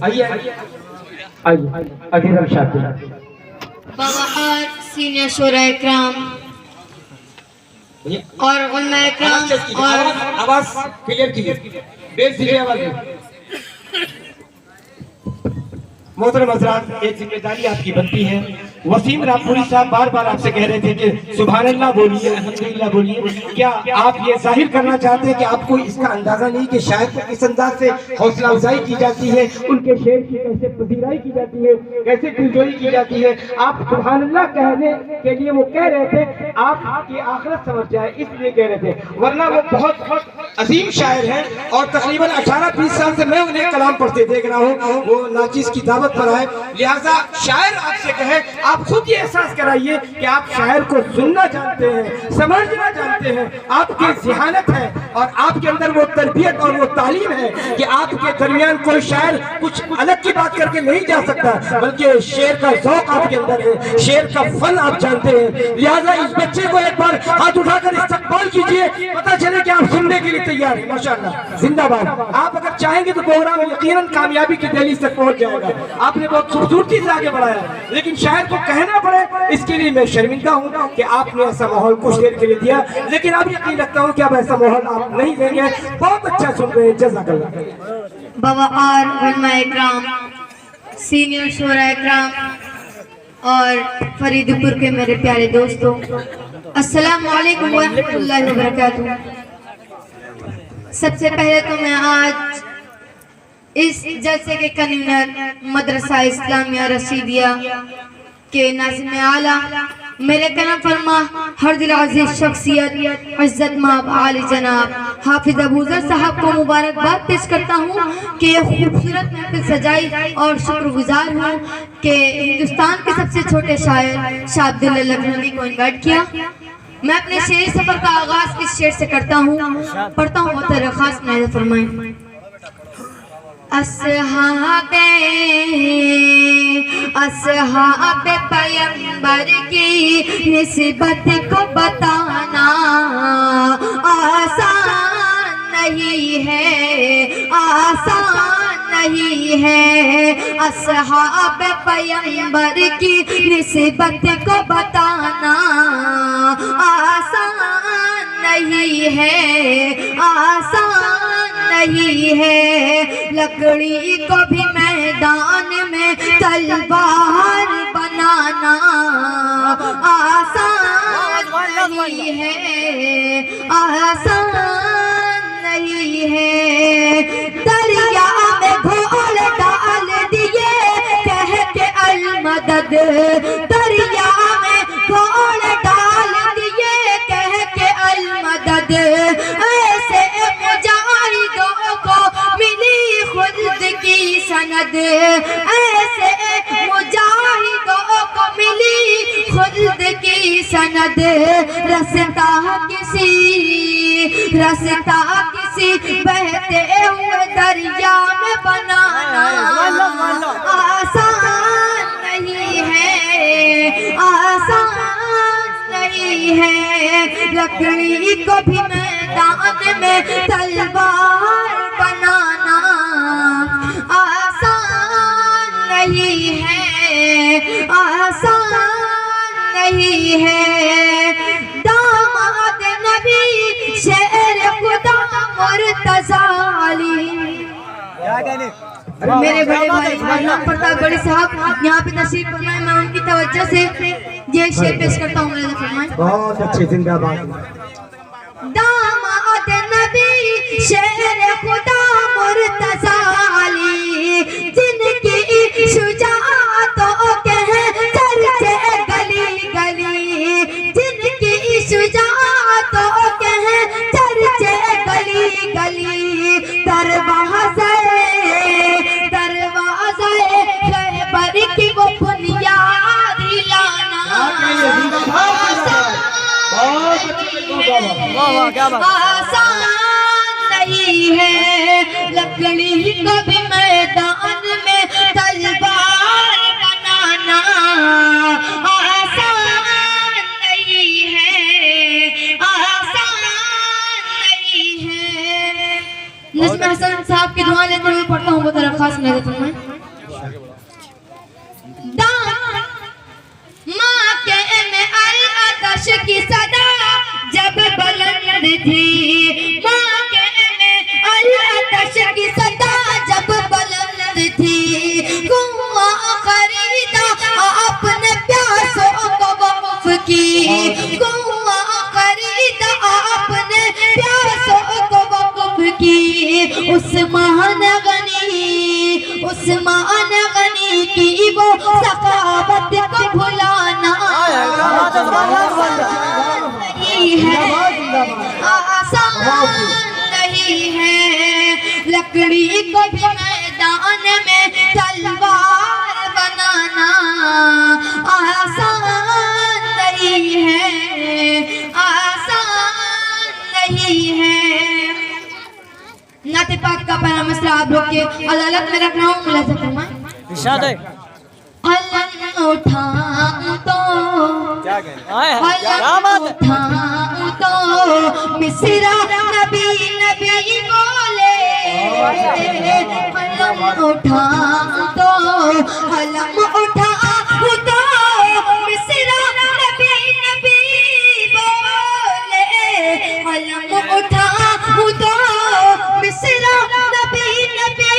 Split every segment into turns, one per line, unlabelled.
आइए आइए अजीज शादी
बाबा सीनियर शोरा इकराम और उलमा इकराम और
आवाज क्लियर कीजिए, बेस दीजिए आवाज। मोहतरम हज़रात, एक जिम्मेदारी आपकी बनती है। वसीम रामपुरी साहब बार बार आपसे कह रहे थे कि सुभान अल्लाह बोलिए, अल्हम्दुलिल्लाह बोलिए। क्या आप ये जाहिर करना चाहते हैं कि आपको इसका अंदाजा नहीं कि शायद को किस अंदाज से हौसला अफजाई की जाती है, उनके शेर की कैसे पजीराई की जाती है, कैसे दिलजोई की जाती है? आप सुभान अल्लाह कहने के लिए वो कह रहे थे, आपकी आखिरत समझ जाए इसलिए कह रहे थे, वरना वो बहुत अजीम शायर हैं और तकरीबन 18-20 साल से मैं उन्हें कलाम पढ़ते देख रहा हूँ। वो नाचीज की दावत पर आए, लिहाजा शायर आपसे कहे, आप खुद ये एहसास कराइए कि आप शायर को सुनना जानते हैं, समझना जानते हैं, आपकी ज़हानत है और आपके अंदर वो तरबियत और वो तालीम है कि आपके दरमियान कोई शायर कुछ अलग की बात करके नहीं जा सकता, बल्कि शेर का ज़ौक़ आपके अंदर है, शेर का फन आप जानते हैं। लिहाजा इस बच्चे को एक बार हाथ उठाकर इस्तकबाल कीजिए, पता चले कि आप सुनने के लिए तैयार हैं। माशाअल्लाह, जिंदाबाद। आप अगर चाहेंगे तो प्रोग्राम यकीनन कामयाबी की दहलीज तक पहुंच जाएगा। आपने बहुत खूबसूरती से आगे बढ़ाया, लेकिन शायर को कहना पड़े इसके लिए मैं शर्मिंदा हूँ कि आपने ऐसा माहौल कुछ देर के लिए दिया, लेकिन अब यकीन रखता हूँ कि अब ऐसा माहौल आप नहीं देंगे। बहुत अच्छा सुन रहे हैं, जज़ाकल्लाह।
बाबा और उलमा इकराम, सीनियर शोरा इकराम और फरीदपुर के मेरे प्यारे दोस्तों, अस्सलाम वालेकुम व रहमतुल्लाहि व बरकातुहू। सबसे पहले तो मैं आज इस जलसे के कन्वीनर मदरसा इस्लामिया रशीदिया के नाज़िम आला मेरे करम फरमा हर दिल अजीज शख्सियत इज्जत माब आली जनाब हाफिज अबूजर साहब को मुबारकबाद पेश करता हूँ कि ये खूबसूरत महफिल सजाई और शुक्रगुजार हूँ कि हिंदुस्तान के सबसे छोटे शायर शाह अब्दुल्ला लखनवी को इन्वाइट किया। मैं अपने शेरी सफर का आगाज किस शेर से करता हूँ, पढ़ता हूँ, बहुत खास नाज़िल फरमाएं। अस्हाबे पैगंबर की निस्बत को बताना आसान नहीं है, आसान नहीं है। अस्हाबे पैगंबर की निस्बत को बताना आसान नहीं है, आसान नहीं है। लकड़ी को भी मैदान में तलवार बनाना आसान नहीं है, आसान नहीं है। दरिया में घोल डाल दिए कह के अल मदद, दरिया में घोल डाल दिए कह के अल मदद। ऐसे मुजाहिदों को मिली खुद की सनद, ऐसे मुजाहिदों को मिली खुद की सनद। रास्ता किसी बहते हुए दरिया में बनाना आसान नहीं है, आसान नहीं है। लकड़ी को भी मैदान में तलवार बनाना आसान नहीं है, आसान नहीं है। दामाद नबी शेर खुदा मुर्तज़ा अली, मेरे बड़े भाई मोहम्मद प्रतापगढ़ी साहब यहाँ पे तशरीफ फरमाए, मैं उनकी तवज्जो से ये शेर पेश करता हूँ।
बहुत अच्छे, जिंदाबाद।
दामाद नबी शेर खुदा मुर्तज़ा अली, जिनकी शुजाअतों के चर्चे गली गली, जिनकी शुजाअतों के चर्चे गली गली। दरवाज़े खैबर की वो बुनियाद हिलाना आसान नहीं है। लकड़ी को भी मैदान में तलवार बनाना आसान नहीं है, आसान नहीं है। नज़्म हसन साहब की दुआ लेते हुए पढ़ता हूँ, बहुत खास नाज़िल फरमाएं। माँ के में आतश की सदा जब बुलंद थी, माँ के में आतश की सदा जब बुलंद थी, कुआं खरीदा अपने प्यासों को वक्फ की, कुआं खरीदा अपने प्यासों को वक्फ की। उस्मान गनी की वो सखावत को भुलाना नहीं है, आसान नहीं है। लकड़ी को भी मैदान में तलवार बनाना आसान नहीं है, आसान नहीं है। नाते पाक का पहला मसला आप लोग के अदालत में रख रहा हूँ, मुलाज़ा फरमाएं।
इरशाद है।
अलम उठाऊं तो
क्या
उठाऊं तो मिसरा नबी नबी बोले, अलम उठाऊं तो मिसरा नबी नबी बोले, अलम उठाऊं तो मिसरा नबी नबी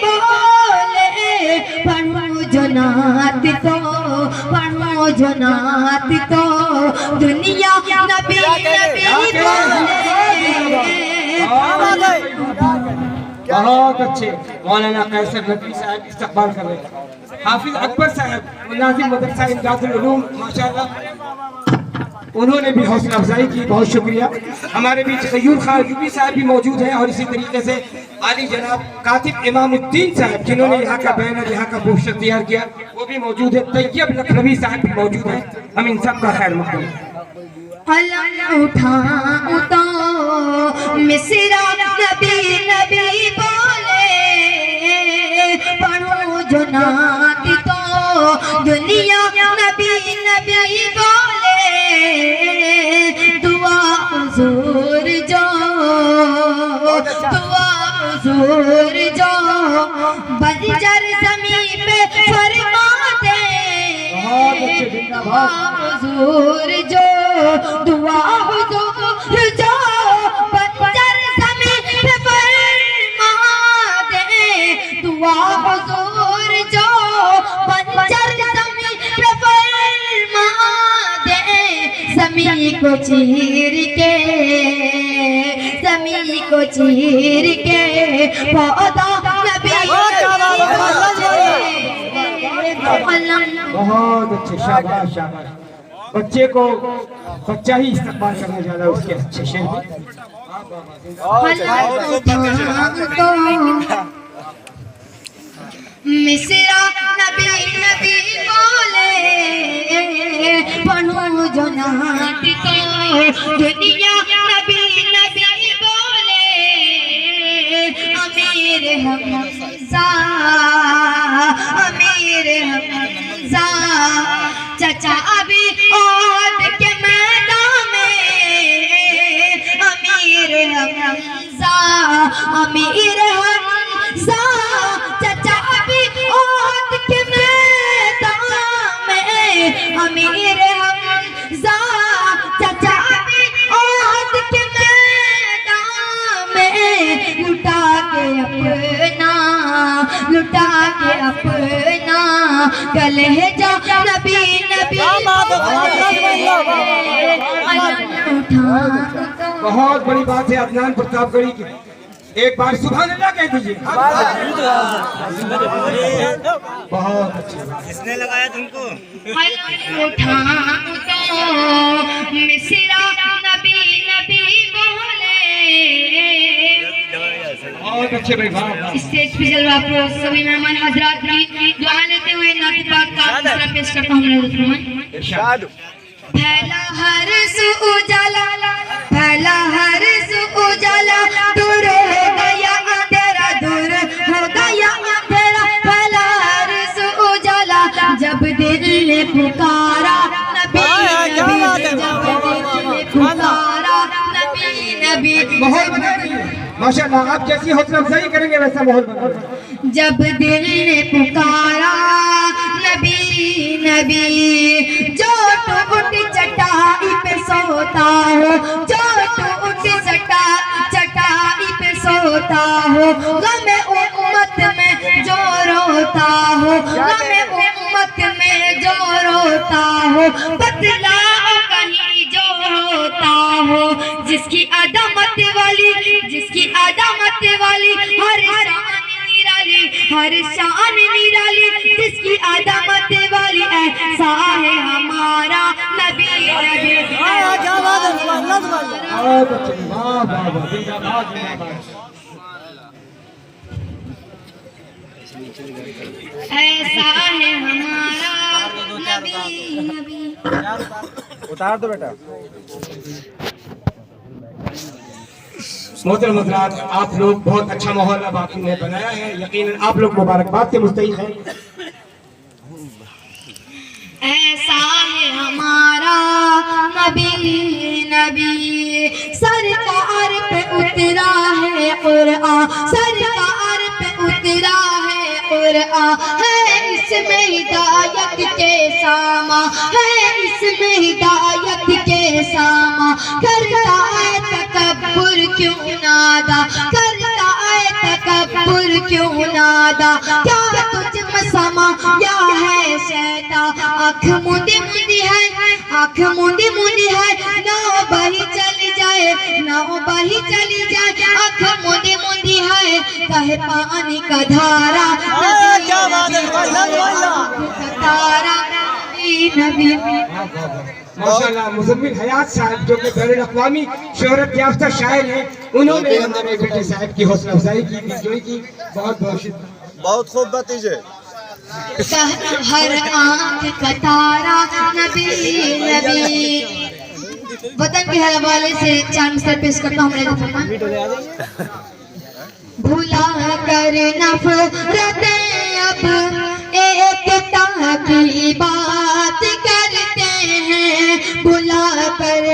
बोले। पढ़ो जो नात तो दुनिया नबी नबी बोले।
बहुत अच्छे मौलाना कैसर नबी साहब इस्तकबाल कर रहे हैं। हाफिज अकबर साहब नाज़िम मदरसा इमदादुल उलूम माशाअल्लाह, उन्होंने भी हौसला अफजाई की, बहुत शुक्रिया। हमारे बीच गयूर खान यूबी साहब भी मौजूद हैं और इसी तरीके से आली जनाब कातिब इमामुद्दीन साहब जिन्होंने यहाँ का बैनर, यहाँ का पोस्टर तैयार किया, वो भी मौजूद है। तैयब लखनवी साहब भी मौजूद हैं। हम इन सब का खैर मकदम।
अलम उठाऊं तो मिसरा नबी नबी बोले, पढ़ो जो नात तो दुनिया नबी नबी बोले। दुआ हुजूर जो बंजर ज़मीन पे फरमा दे, दुआ हुजूर जो बंजर ज़मीन पे फरमा दे, दुआ हुजूर जो बंजर ज़मीन पे फरमा दे। ज़मीन को चीर के पौधा नबी।
बहुत अच्छे, शाबाश शाबाश। बच्चे को बच्चा ही इस्तेमाल करना ज्यादा उसके अच्छे शेर
मिसरा नबी नबी बोले, पढ़ो जो नात तो दुनिया नबी नबी बोले। अमीर हमजा चचा अभी औद के मैदान में, अमीर हमजा चचा अभी औद के मैदान में, अमीर हमजा चचा अभी औद के मैदान में। लुटा के अपना कलेजा नबी नबी।
बहुत बड़ी बात है अदनान प्रतापगढ़ी की। एक बार सुभान अल्लाह कह दीजिए। बहुत अच्छी बात।
किसने लगाया तुमको?
मिसरा नबी नबी बोले।
बहुत अच्छे भाई भाई।
स्टेज पे चल रहा सभी मेहमान हजरात की दुआ लेते हुए नाते पाक का दूसरा पेश करता हूं।
इरशाद।
फैला हर सू उजाला, फैला हर सू उजाला, दूर हो गया अंधेरा, दूर हो गया अंधेरा। फैला हर सू उजाला, जब दिल ने पुकारा नबी नबी, जब दिल ने पुकारा नबी नबी।
माहौल बना दीजिए माशाल्लाह। आप जैसी हौसला अफजाई करेंगे वैसा माहौल बना।
जब दिल ने पुकारा नबी नबी, जो तो उठ चटाई पे सोता हो, जो तो उठ चटाई पे सोता हो, गमे उम्मत में जो रोता हो, गमे उम्मत में जो रोता हो, बतलाओ कहीं जो होता हो, जिसकी अदामत वाली हर शान निराली, जिसकी अदामत वाली ऐसा है हमारा नबी नबी।
क्या बात है, सुभान अल्लाह, सुभान अल्लाह।
बहुत अच्छे, वाह वाह वाह, जिंदाबाद जिंदाबाद।
ऐसा है हमारा नबी नबी।
उतार दो बेटा।
मोहतरम हज़रात, आप लोग बहुत अच्छा माहौल अब आपने बनाया है, यकीनन आप लोग मुबारकबाद के मुस्तहिक हैं।
ऐसा है हमारा नबी नबी, सरकार पे उतरा है कुरान, सरकार पे उतरा है कुरान, है इसमें हिदायत के सामा, है इसमें हिदायत के सामा, करता है तकब्बुर क्यों नादा, करता है तकब्बुर क्यों नादा, क्या तुझ में समा या है शैतान, आँख मुंदी मुंदी है, आँख मुंदी मुंदी है, नाव बही चली जाए, नाव बही चली जाए, आँख मुंदी मुंदी है, कहे पानी का धारा,
क्या बात है, सुभान अल्लाह।
तारा नबी।
माशाल्लाह, मुज़म्मिल हयात साहब जो कि बैनुल-अक़वामी शोहरत याफ्ता शायर हैं, उन्होंने हमारे बेटे साहब की हौसला अफजाई की, दिलजोई की। बहुत बहुत शुक्रिया।
बहुत खूब भतीजे।
हर आँख का तारा नबी नबी। वतन के हवाले से चार मिसर पेश करता हूँ। भुला कर नफरतें अब एकता की बात करते हैं, भुला कर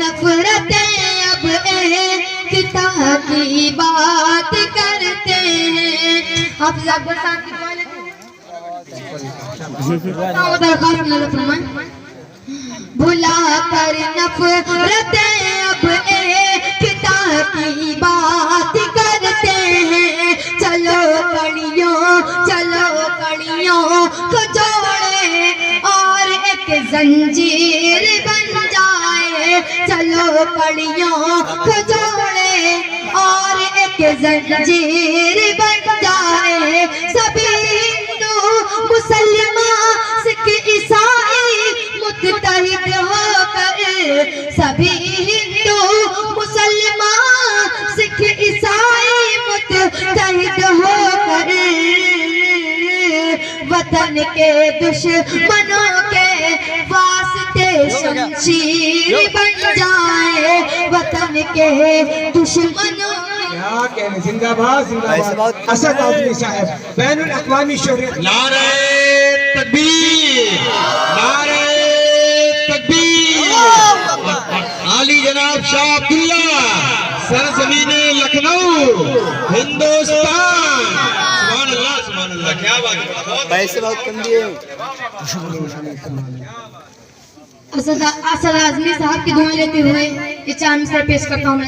नफरतें अब एकता की बात करते हैं। आप ज़्यादा साथ की दुआ लेते हैं। भुला कर नफरतें अब एकता की बात करते हैं, चलो कड़ियों को जोड़े और एक जंजीर बन जाए, चलो कड़ियों को जोड़े और एक जंजीर बन जाए, सभी हिंदू मुसलमान सिख ईसाई मुत्तहिद होकर, सभी हिंदू मुसलमान सिख ईसाई मुत्तहिद होकर, वतन के दुश्मनों के वास्ते शमशीर बन जाए, वतन के दुश्मनों
क्या कहने, जिंदाबाद जिंदाबाद। असद आदमी साहब बैनुल-अक़वामी शोहरत।
नारे तकबीर, नारे तकबीर। आली जनाब शाह अब्दुल्ला, सरजमीने लखनऊ, हिंदुस्तान। सुभान अल्लाह, सुभान अल्लाह, क्या बात है।
पैसे बहुत कम दिए।
असद आज़मी साहब की दुआ लेते हुए ये चार मिसर पेश करता हूँ।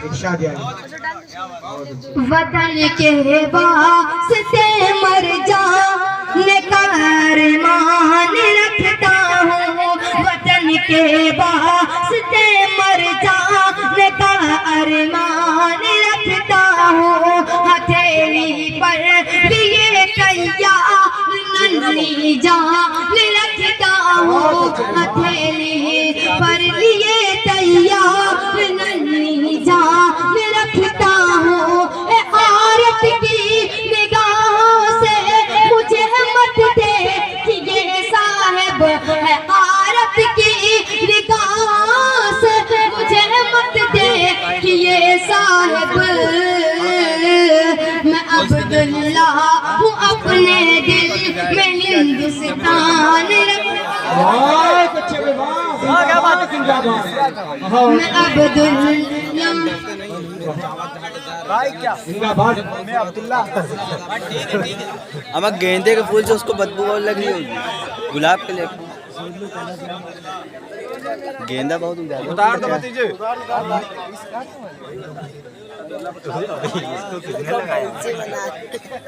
इरशाद यानी
वतन के वास्ते मर जाने का अरमान रखता हूँ, वतन के वास्ते मर जाने का अरमान रखता हूँ, हथेली पर लिए तैयार नन्ही जान रखता हूँ, हथेली पर लिए तैयार नन्ही जान रखता हूँ, आरत की निगाहों से मुझे मत देखिए साहब, है आरत की निगाहों से मुझे मत देखिए साहब, मैं अब्दुल्ला हूँ अपने दिल में हिंदुस्तान।
बहुत अच्छे, वाह
क्या बात है?
जिंदाबाद। हाँ,
मैं अब्दुल्ला
भाई क्या
जिंदाबाद।
मैं अब्दुल्ला अब गेंदे के फूल से उसको बदबू बहुत लगी होगी, गुलाब के लेके गेंदा बहुत उतार दो भतीजे।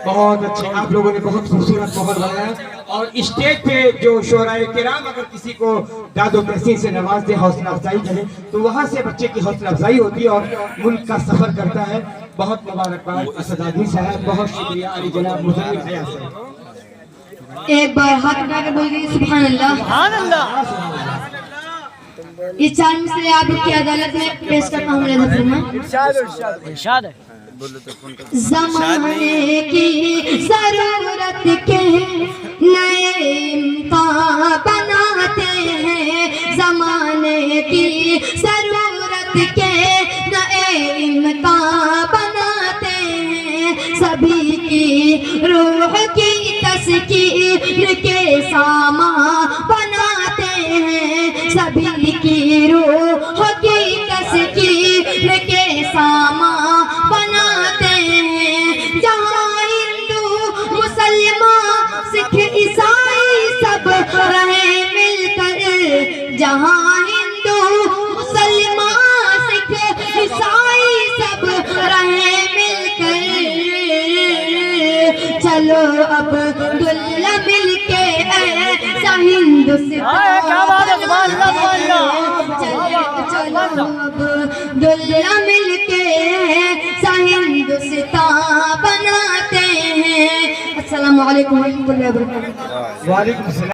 बहुत अच्छे, आप लोगों ने बहुत खूबसूरत माहौल बनाया। और स्टेज पे जो शोराए किराम अगर किसी को दादो तहसीन से नवाज दे, हौसला अफजाई करे, तो वहाँ से बच्चे की हौसला अफजाई होती है और मुल्क का सफर करता है। बहुत मुबारकबाद असदादी साहब, बहुत शुक्रिया अली जनाब मुज़म्मिल हया साहब।
एक बार हाथ उठा के बोल दीजिए सुभान अल्लाह।
सुभान अल्लाह।
ये 4 मिसरे आप की अदालत में पेश करता हूँ मेरे दफ्तर में।
इरशाद है।
ज़माने की ज़रूरत के नए इम्तिहान बनाते हैं, ज़माने की ज़रूरत के नए इम्तिहान बनाते हैं, सभी की रूह की तस्कीर के सामा बनाते हैं, सभी की रूह की तस्कीर के सामा बनाते हैं। जहाँ हिंदू मुसलमान सिख ईसाई सब रहे मिलकर, जहाँ हिंदू मुसलमान सिख ईसाई सब रहे मिलकर, चलो अब अब्दुल्ला मिलके ऐसा हिंदुस्तान,
क्या बात है? सुभान अल्लाह, सुभान अल्लाह।
चलो अब अब्दुल्ला मिलके ऐसा हिंदुस्तान बनाते हैं। अस्सलामु अलैकुम व रहमतुल्लाहि व बरकातहू।
वालेकुम सलाम।